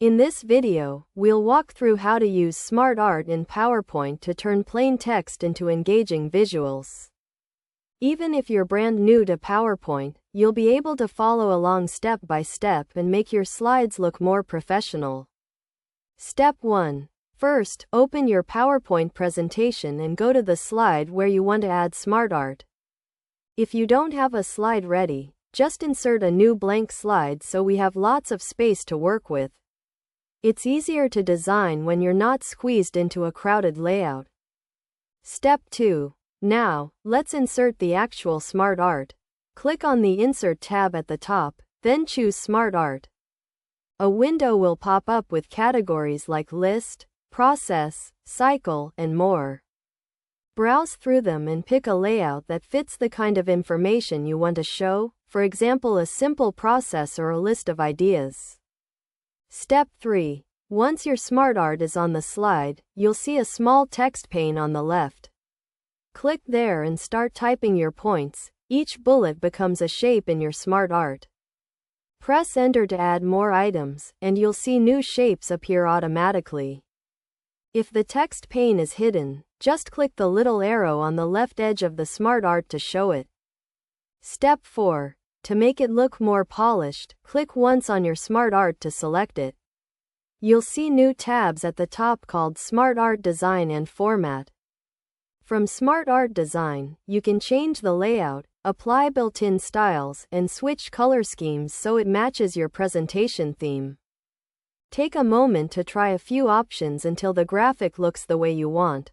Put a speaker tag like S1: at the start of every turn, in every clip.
S1: In this video, we'll walk through how to use SmartArt in PowerPoint to turn plain text into engaging visuals. Even if you're brand new to PowerPoint, you'll be able to follow along step by step and make your slides look more professional. Step 1. First, open your PowerPoint presentation and go to the slide where you want to add SmartArt. If you don't have a slide ready, just insert a new blank slide so we have lots of space to work with. It's easier to design when you're not squeezed into a crowded layout. Step 2. Now, let's insert the actual SmartArt. Click on the Insert tab at the top, then choose SmartArt. A window will pop up with categories like List, Process, Cycle, and more. Browse through them and pick a layout that fits the kind of information you want to show, for example a simple process or a list of ideas. Step 3. Once your SmartArt is on the slide, you'll see a small text pane on the left. Click there and start typing your points. Each bullet becomes a shape in your SmartArt. Press Enter to add more items, and you'll see new shapes appear automatically. If the text pane is hidden, just click the little arrow on the left edge of the SmartArt to show it. Step 4. To make it look more polished, click once on your SmartArt to select it. You'll see new tabs at the top called SmartArt Design and Format. From SmartArt Design, you can change the layout, apply built-in styles, and switch color schemes so it matches your presentation theme. Take a moment to try a few options until the graphic looks the way you want.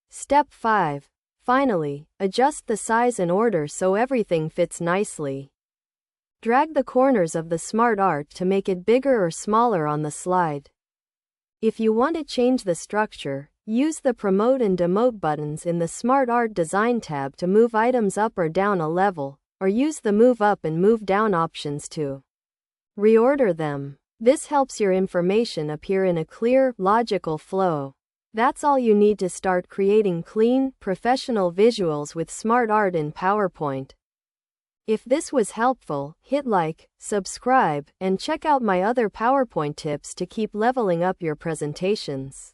S1: Step 5. Finally, adjust the size and order so everything fits nicely. Drag the corners of the SmartArt to make it bigger or smaller on the slide. If you want to change the structure, use the Promote and Demote buttons in the SmartArt Design tab to move items up or down a level, or use the Move Up and Move Down options to reorder them. This helps your information appear in a clear, logical flow. That's all you need to start creating clean, professional visuals with SmartArt in PowerPoint. If this was helpful, hit like, subscribe, and check out my other PowerPoint tips to keep leveling up your presentations.